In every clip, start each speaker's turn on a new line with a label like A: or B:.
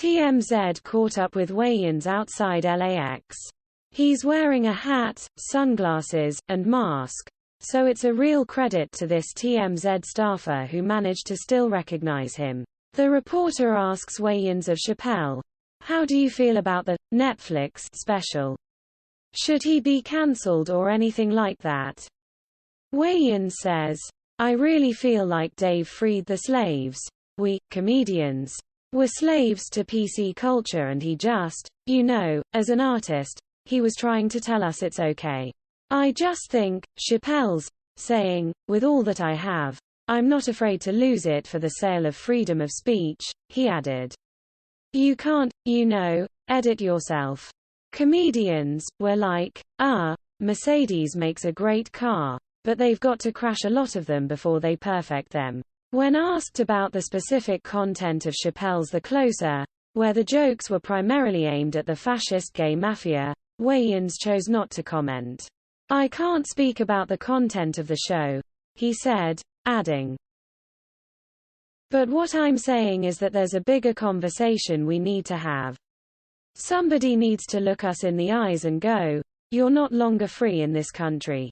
A: TMZ caught up with Wayans outside LAX. He's wearing a hat, sunglasses, and mask, so it's a real credit to this TMZ staffer who managed to still recognize him. The reporter asks Wayans of Chappelle, "How do you feel about the Netflix special? Should he be cancelled or anything like that?" Wayans says, "I really feel like Dave freed the slaves. We, comedians, were slaves to PC culture and he just, as an artist, he was trying to tell us it's okay. I just think, Chappelle's saying, with all that I have, I'm not afraid to lose it for the sale of freedom of speech," he added. "You can't, edit yourself. Comedians, we're like, Mercedes makes a great car, but they've got to crash a lot of them before they perfect them." When asked about the specific content of Chappelle's The Closer, where the jokes were primarily aimed at the fascist gay mafia, Wayans chose not to comment. "I can't speak about the content of the show," he said, adding, "But what I'm saying is that there's a bigger conversation we need to have. Somebody needs to look us in the eyes and go, you're not longer free in this country.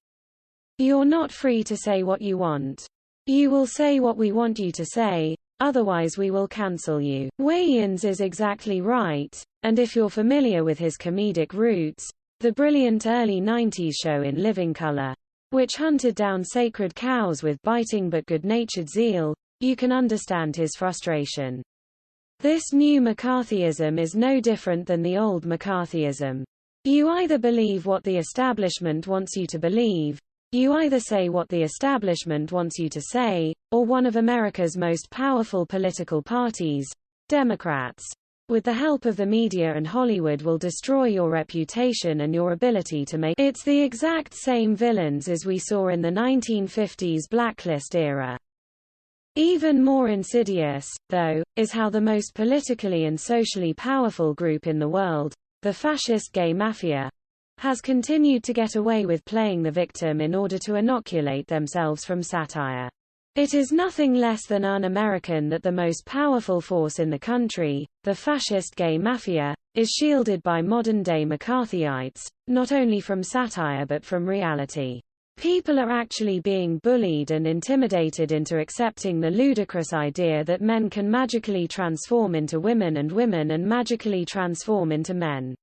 A: You're not free to say what you want. You will say what we want you to say, otherwise we will cancel you." Wayans is exactly right, and if you're familiar with his comedic roots, the brilliant early 90s show In Living Color, which hunted down sacred cows with biting but good-natured zeal, you can understand his frustration. This new McCarthyism is no different than the old McCarthyism. You either believe what the establishment wants you to believe, you either say what the establishment wants you to say, or one of America's most powerful political parties, Democrats, with the help of the media and Hollywood, will destroy your reputation and your ability to make. It's the exact same villains as we saw in the 1950s blacklist era. Even more insidious, though, is how the most politically and socially powerful group in the world, the fascist gay mafia, has continued to get away with playing the victim in order to inoculate themselves from satire. It is nothing less than un-American that the most powerful force in the country, the fascist gay mafia, is shielded by modern-day McCarthyites, not only from satire but from reality. People are actually being bullied and intimidated into accepting the ludicrous idea that men can magically transform into women and women and magically transform into men.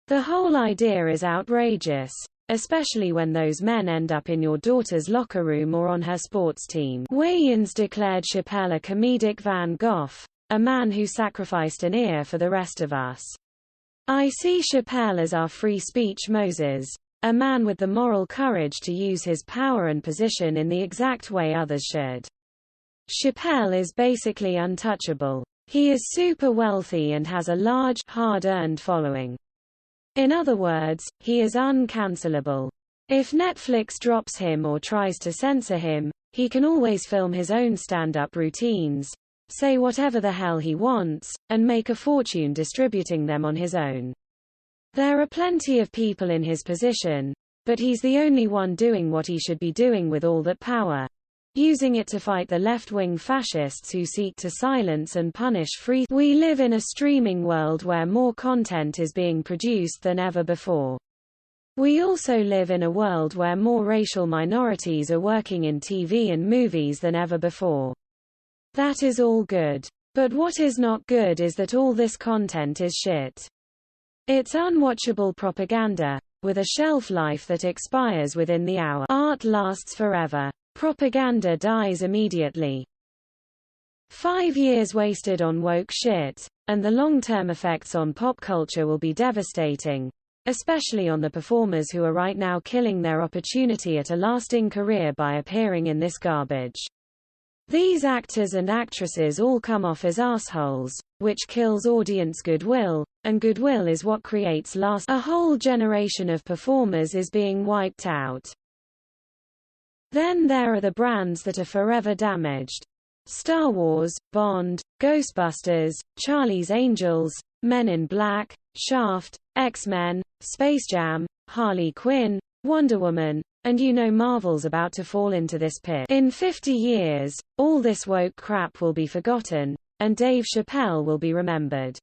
A: The whole idea is outrageous, especially when those men end up in your daughter's locker room or on her sports team. Wayans declared Chappelle a comedic Van Gogh, a man who sacrificed an ear for the rest of us. "I see Chappelle as our free speech Moses, a man with the moral courage to use his power and position in the exact way others should. Chappelle is basically untouchable. He is super wealthy and has a large, hard-earned following. In other words, he is uncancelable. If Netflix drops him or tries to censor him, he can always film his own stand-up routines, say whatever the hell he wants, and make a fortune distributing them on his own. There are plenty of people in his position, but he's the only one doing what he should be doing with all that power, using it to fight the left-wing fascists who seek to silence and punish free. We live in a streaming world where more content is being produced than ever before. We also live in a world where more racial minorities are working in TV and movies than ever before. That is all good. But what is not good is that all this content is shit. It's unwatchable propaganda, with a shelf life that expires within the hour. Art lasts forever. Propaganda dies immediately. 5 years wasted on woke shit, and the long-term effects on pop culture will be devastating, especially on the performers who are right now killing their opportunity at a lasting career by appearing in this garbage. These actors and actresses all come off as assholes, which kills audience goodwill, and goodwill is what creates a whole generation of performers is being wiped out. Then there are the brands that are forever damaged. Star Wars, Bond, Ghostbusters, Charlie's Angels, Men in Black, Shaft, X-Men, Space Jam, Harley Quinn, Wonder Woman, and Marvel's about to fall into this pit. In 50 years, all this woke crap will be forgotten, and Dave Chappelle will be remembered.